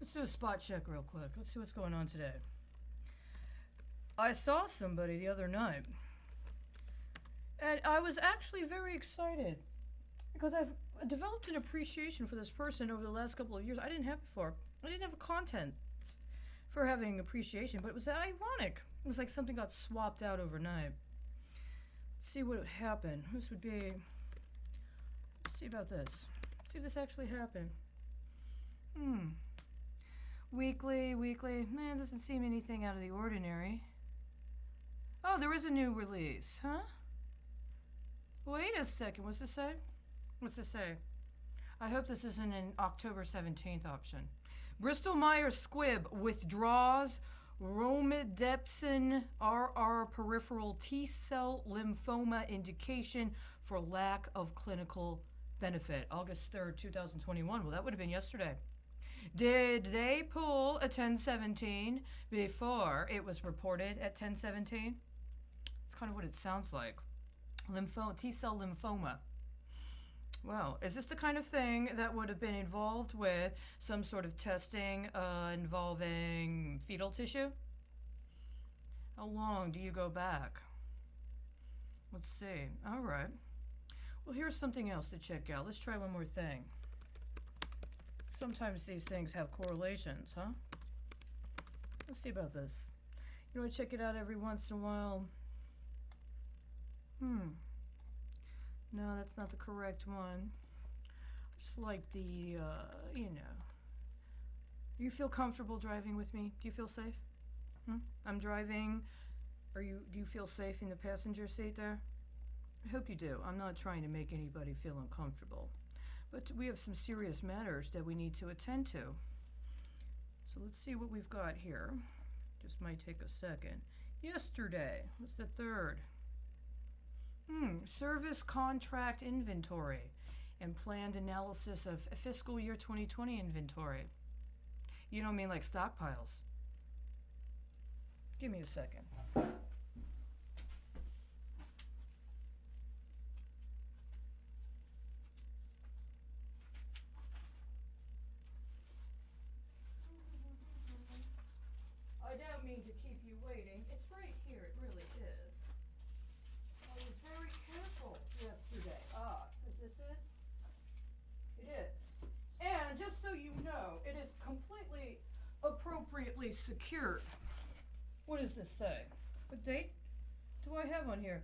Let's do a spot check real quick. Let's see what's going on today. I saw somebody the other night, and I was actually very excited because I've developed an appreciation for this person over the last couple of years I didn't have before. I didn't have a content for having appreciation, but it was ironic. It was like something got swapped out overnight. Let's see what would happen. This would be. Let's see about this. Let's see if this actually happened. Weekly. Man, doesn't seem anything out of the ordinary. Oh, there is a new release, huh? Wait a second. What's this say? What's this say? I hope this isn't an October 17th option. Bristol Myers Squibb withdraws romidepsin RR peripheral T-cell lymphoma indication for lack of clinical benefit. August 3rd, 2021. Well, that would have been yesterday. Did they pull a 1017 before it was reported at 1017? It's kind of what it sounds like. T-cell lymphoma. Well, is this the kind of thing that would have been involved with some sort of testing involving fetal tissue? How long do you go back? Let's see. All right. Well, here's something else to check out. Let's try one more thing. Sometimes these things have correlations, huh? Let's see about this. You know, I check it out every once in a while. No, that's not the correct one. Just like the, you know. Do you feel comfortable driving with me? Do you feel safe? I'm driving. Do you feel safe in the passenger seat there? I hope you do. I'm not trying to make anybody feel uncomfortable. But we have some serious matters that we need to attend to. So let's see what we've got here. Just might take a second. Yesterday was the 3rd. Service contract inventory and planned analysis of fiscal year 2020 inventory. You don't mean like stockpiles? Give me a second. I don't mean to keep you waiting. It's right here. It really is. I was very careful yesterday. Is this it? It is. And just so you know, it is completely appropriately secured. What does this say? What date do I have on here?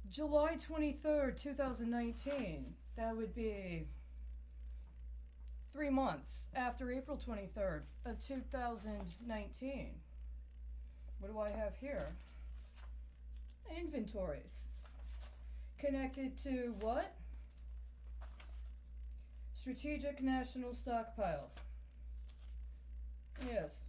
July 23rd, 2019. That would be 3 months after April 23rd of 2019. What do I have here? Inventories. Connected to what? Strategic National Stockpile. Yes.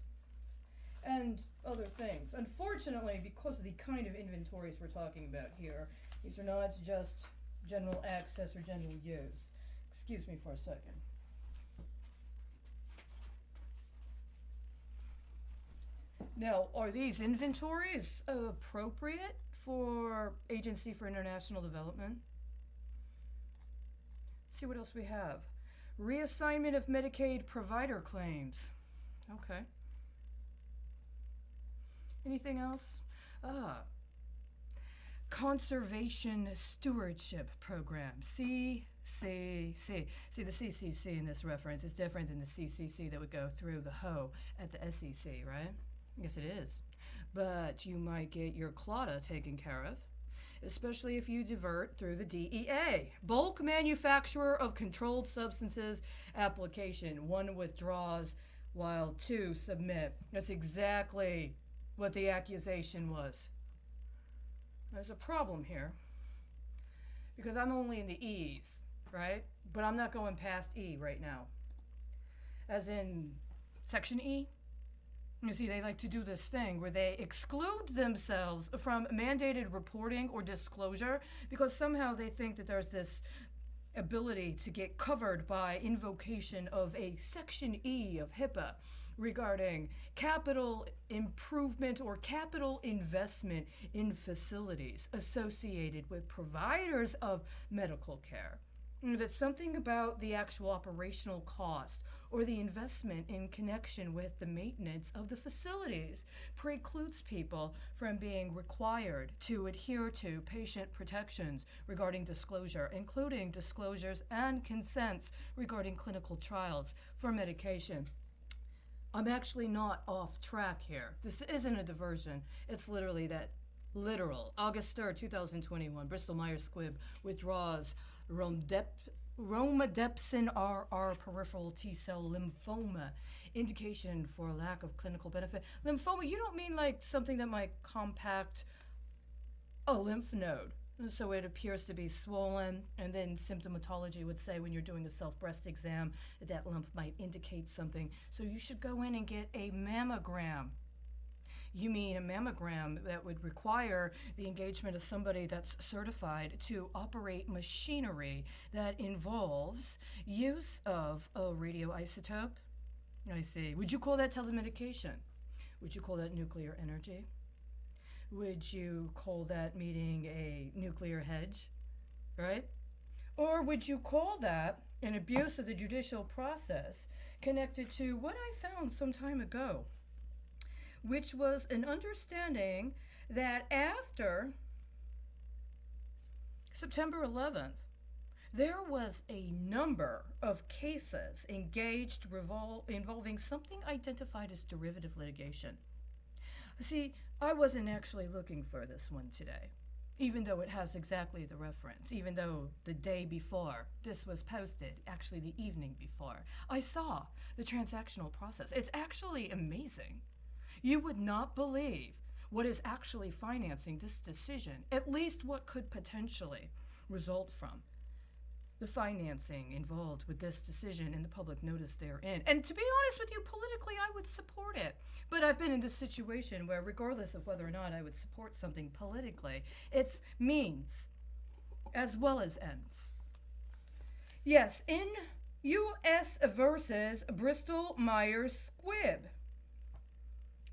And other things. Unfortunately, because of the kind of inventories we're talking about here, these are not just general access or general use. Excuse me for a second. Now, are these inventories appropriate for Agency for International Development? Let's see what else we have. Reassignment of Medicaid provider claims. Okay. Anything else? Conservation Stewardship Program, CCC. See, the CCC in this reference is different than the CCC that would go through the hoe at the SEC, right? Yes, it is. But you might get your CLATA taken care of, especially if you divert through the DEA. Bulk Manufacturer of Controlled Substances Application. 1 withdraws while 2 submit. That's exactly what the accusation was. There's a problem here because I'm only in the E's, right? But I'm not going past E right now. As in Section E. You see, they like to do this thing where they exclude themselves from mandated reporting or disclosure because somehow they think that there's this ability to get covered by invocation of a Section E of HIPAA regarding capital improvement or capital investment in facilities associated with providers of medical care. That something about the actual operational cost or the investment in connection with the maintenance of the facilities precludes people from being required to adhere to patient protections regarding disclosure, including disclosures and consents regarding clinical trials for medication. I'm actually not off track here. This isn't a diversion. It's literally that literal. August 3rd, 2021, Bristol Myers Squibb withdraws romidepsin RR peripheral T cell lymphoma indication for lack of clinical benefit. Lymphoma, you don't mean like something that might compact a lymph node. So it appears to be swollen, and then symptomatology would say when you're doing a self-breast exam that lump might indicate something. So you should go in and get a mammogram. You mean a mammogram that would require the engagement of somebody that's certified to operate machinery that involves use of a radioisotope? I see. Would you call that telemedication? Would you call that nuclear energy? Would you call that meeting a nuclear hedge, right? Or would you call that an abuse of the judicial process connected to what I found some time ago, which was an understanding that after September 11th, there was a number of cases engaged involving something identified as derivative litigation. See, I wasn't actually looking for this one today, even though it has exactly the reference, even though the day before this was posted, actually the evening before, I saw the transactional process. It's actually amazing. You would not believe what is actually financing this decision, at least what could potentially result from the financing involved with this decision and the public notice therein. And to be honest with you, politically, I would support it. But I've been in this situation where, regardless of whether or not I would support something politically, it's means as well as ends. Yes, in U.S. versus Bristol Myers Squibb.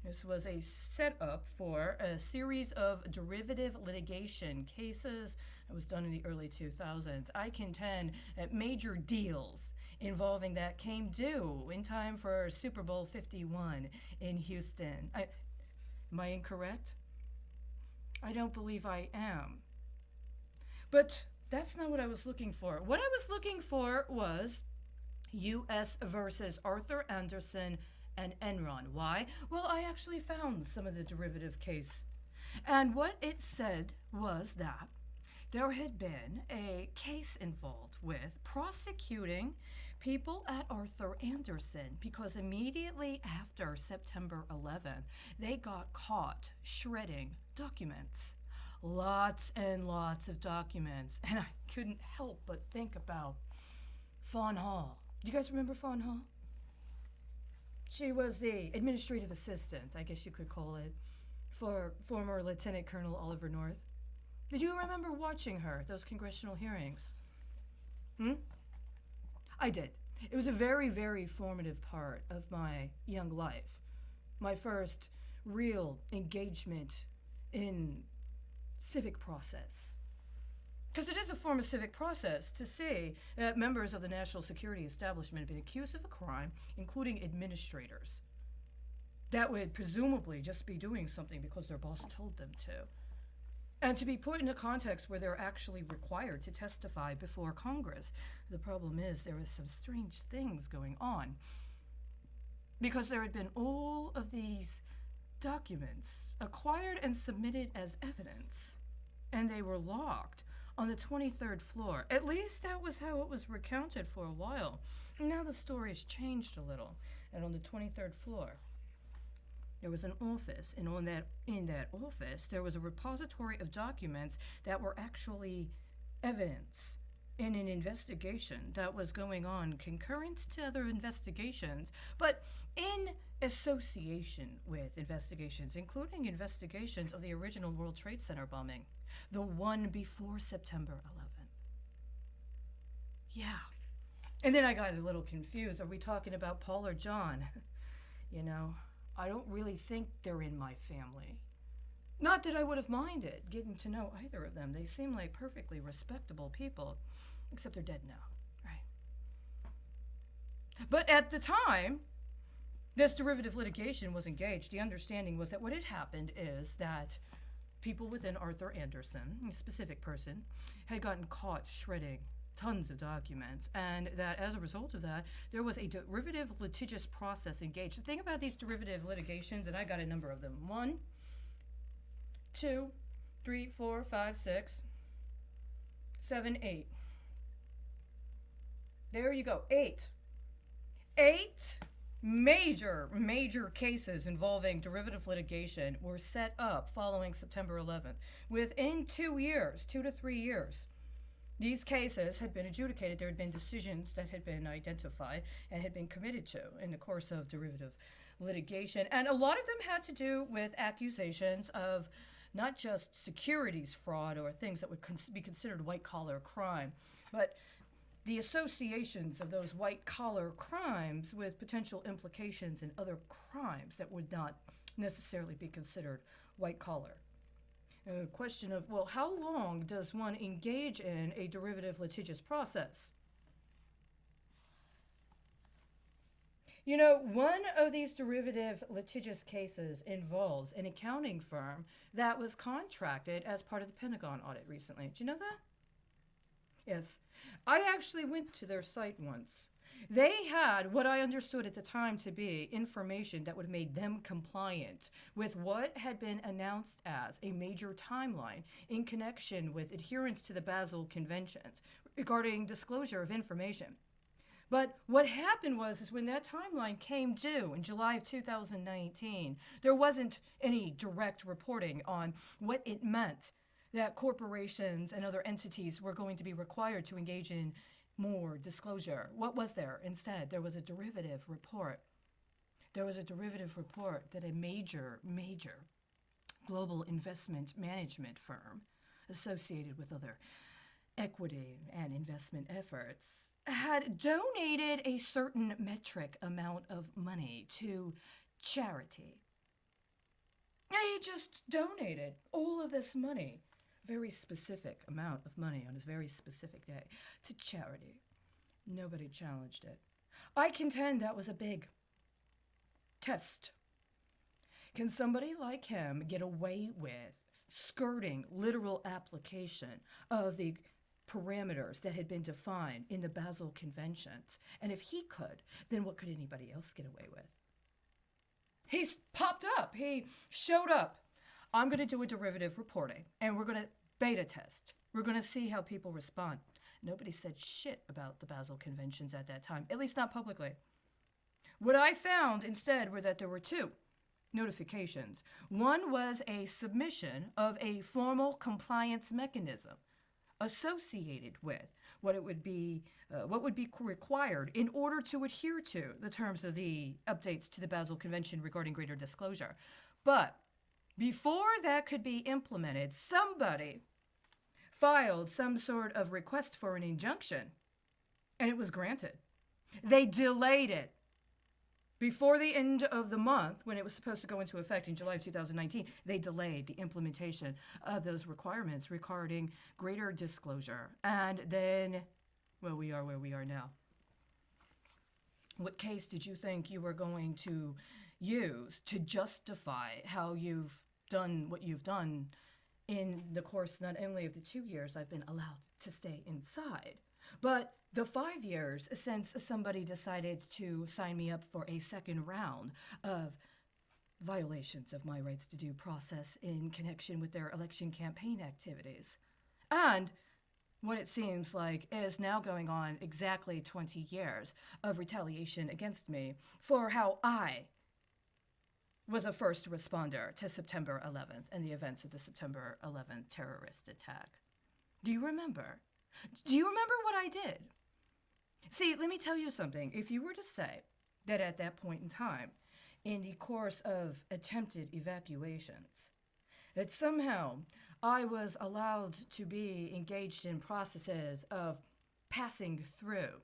This was a setup for a series of derivative litigation cases that was done in the early 2000s. I contend that major deals involving that came due in time for Super Bowl 51 in Houston. Am I incorrect? I don't believe I am. But that's not what I was looking for. What I was looking for was U.S. versus Arthur Andersen and Enron. Why? Well, I actually found some of the derivative case. And what it said was that there had been a case involved with prosecuting people at Arthur Andersen because immediately after September 11th, they got caught shredding documents. Lots and lots of documents. And I couldn't help but think about Fawn Hall. Do you guys remember Fawn Hall? She was the administrative assistant, I guess you could call it, for former Lieutenant Colonel Oliver North. Did you remember watching her, those congressional hearings? I did. It was a very, very formative part of my young life. My first real engagement in civic process. Because it is a form of civic process to see that members of the national security establishment have been accused of a crime, including administrators, that would presumably just be doing something because their boss told them to. And to be put in a context where they're actually required to testify before Congress. The problem is there is some strange things going on. Because there had been all of these documents acquired and submitted as evidence, and they were locked on the 23rd floor. At least that was how it was recounted for a while. And now the story's changed a little. And on the 23rd floor, there was an office, and in that office, there was a repository of documents that were actually evidence in an investigation that was going on concurrent to other investigations, but in association with investigations, including investigations of the original World Trade Center bombing, the one before September 11th. Yeah. And then I got a little confused. Are we talking about Paul or John? You know, I don't really think they're in my family. Not that I would have minded getting to know either of them. They seem like perfectly respectable people. except they're dead now, right? But at the time this derivative litigation was engaged, the understanding was that what had happened is that people within Arthur Andersen, a specific person, had gotten caught shredding tons of documents, and that as a result of that, there was a derivative litigious process engaged. The thing about these derivative litigations, and I got a number of them: 1, 2, 3, 4, 5, 6, 7, 8. There you go, 8. 8 major cases involving derivative litigation were set up following September 11th. Within 2 years, 2 to 3 years, these cases had been adjudicated. There had been decisions that had been identified and had been committed to in the course of derivative litigation. And a lot of them had to do with accusations of not just securities fraud or things that would be considered white-collar crime, but the associations of those white-collar crimes with potential implications in other crimes that would not necessarily be considered white-collar. A question of, well, how long does one engage in a derivative litigious process? You know, one of these derivative litigious cases involves an accounting firm that was contracted as part of the Pentagon audit recently. Did you know that? Yes. I actually went to their site once. They had what I understood at the time to be information that would have made them compliant with what had been announced as a major timeline in connection with adherence to the Basel Conventions regarding disclosure of information. But what happened is when that timeline came due in July of 2019, there wasn't any direct reporting on what it meant that corporations and other entities were going to be required to engage in more disclosure. What was there instead? There was a derivative report. There was a derivative report that a major global investment management firm associated with other equity and investment efforts had donated a certain metric amount of money to charity. They just donated all of this money, very specific amount of money on a very specific day, to charity. Nobody challenged it. I contend that was a big test. Can somebody like him get away with skirting literal application of the parameters that had been defined in the Basel Conventions? And if he could, then what could anybody else get away with? He's popped up. He showed up. I'm going to do a derivative reporting, and we're going to beta test. We're going to see how people respond. Nobody said shit about the Basel Conventions at that time, at least not publicly. What I found instead were that there were 2 notifications. One was a submission of a formal compliance mechanism associated with what would be required in order to adhere to the terms of the updates to the Basel Convention regarding greater disclosure. But before that could be implemented, somebody filed some sort of request for an injunction, and it was granted. They delayed it. Before the end of the month, when it was supposed to go into effect in July of 2019, they delayed the implementation of those requirements regarding greater disclosure. And then, well, we are where we are now. What case did you think you were going to use to justify how you've done what you've done in the course not only of the 2 years I've been allowed to stay inside, but the 5 years since somebody decided to sign me up for a second round of violations of my rights to due process in connection with their election campaign activities? And what it seems like is now going on exactly 20 years of retaliation against me for how I was a first responder to September 11th and the events of the September 11th terrorist attack. Do you remember? Do you remember what I did? See, let me tell you something. If you were to say that at that point in time, in the course of attempted evacuations, that somehow I was allowed to be engaged in processes of passing through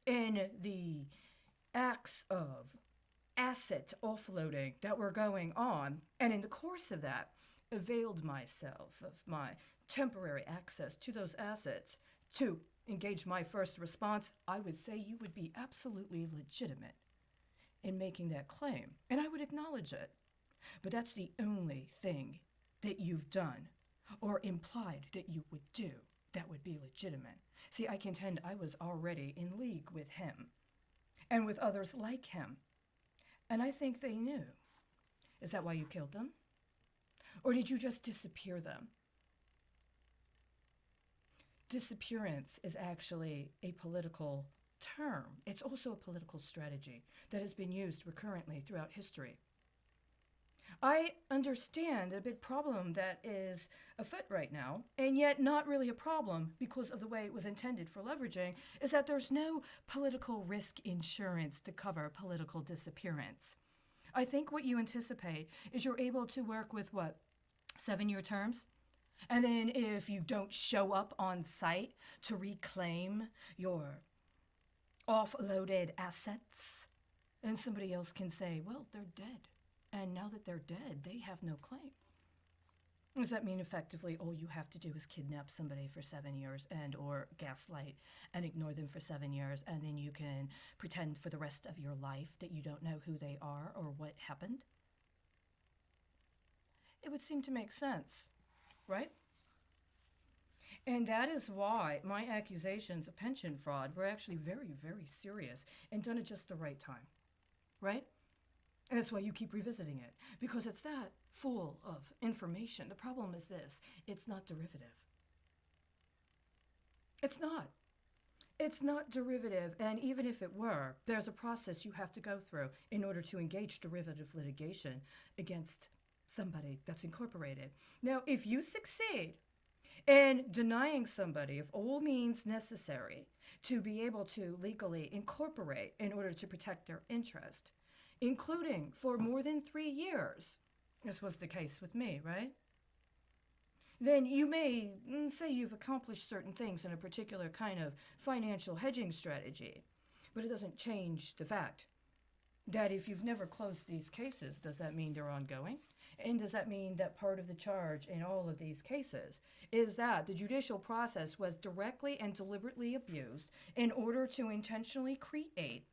in the acts of asset offloading that were going on, and in the course of that, availed myself of my temporary access to those assets to engage my first response, I would say you would be absolutely legitimate in making that claim, and I would acknowledge it. But that's the only thing that you've done or implied that you would do that would be legitimate. See, I contend I was already in league with him and with others like him, and I think they knew. Is that why you killed them? Or did you just disappear them? Disappearance is actually a political term. It's also a political strategy that has been used recurrently throughout history. I understand a big problem that is afoot right now, and yet not really a problem because of the way it was intended for leveraging, is that there's no political risk insurance to cover political disappearance. I think what you anticipate is you're able to work with what, 7-year terms? And then if you don't show up on site to reclaim your offloaded assets, then somebody else can say, well, they're dead. And now that they're dead, they have no claim. Does that mean effectively all you have to do is kidnap somebody for 7 years and or gaslight and ignore them for 7 years, and then you can pretend for the rest of your life that you don't know who they are or what happened? It would seem to make sense, right? And that is why my accusations of pension fraud were actually very, very serious and done at just the right time, right? And that's why you keep revisiting it, because it's that full of information. The problem is this: it's not derivative. It's not. It's not derivative, and even if it were, there's a process you have to go through in order to engage derivative litigation against somebody that's incorporated. Now, if you succeed in denying somebody of all means necessary to be able to legally incorporate in order to protect their interest, including for more than 3 years, this was the case with me, right? Then you may say you've accomplished certain things in a particular kind of financial hedging strategy, but it doesn't change the fact that if you've never closed these cases, does that mean they're ongoing? And does that mean that part of the charge in all of these cases is that the judicial process was directly and deliberately abused in order to intentionally create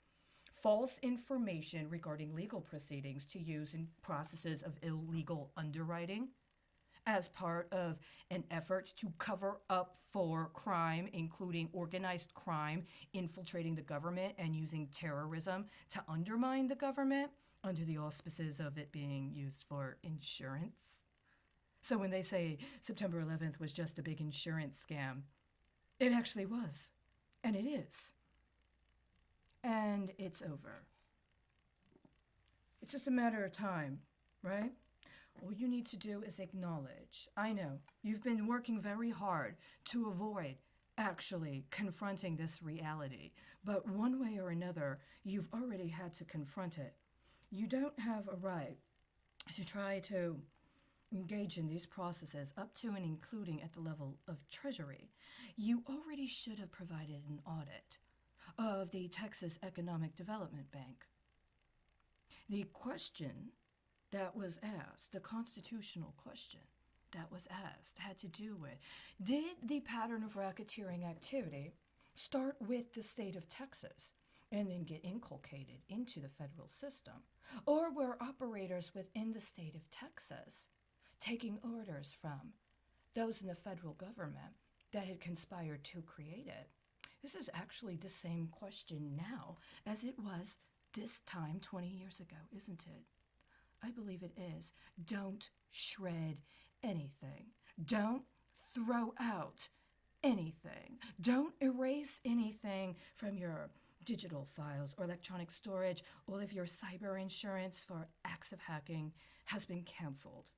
false information regarding legal proceedings to use in processes of illegal underwriting as part of an effort to cover up for crime, including organized crime, infiltrating the government and using terrorism to undermine the government under the auspices of it being used for insurance. So when they say September 11th was just a big insurance scam, it actually was, and it is. And it's over. It's just a matter of time, right? All you need to do is acknowledge. I know you've been working very hard to avoid actually confronting this reality, but one way or another, you've already had to confront it. You don't have a right to try to engage in these processes up to and including at the level of Treasury. You already should have provided an audit of the Texas Economic Development Bank. The question that was asked, the constitutional question that was asked, had to do with, did the pattern of racketeering activity start with the state of Texas and then get inculcated into the federal system? Or were operators within the state of Texas taking orders from those in the federal government that had conspired to create it? This is actually the same question now as it was this time 20 years ago, isn't it? I believe it is. Don't shred anything. Don't throw out anything. Don't erase anything from your digital files or electronic storage. All of your cyber insurance for acts of hacking has been canceled.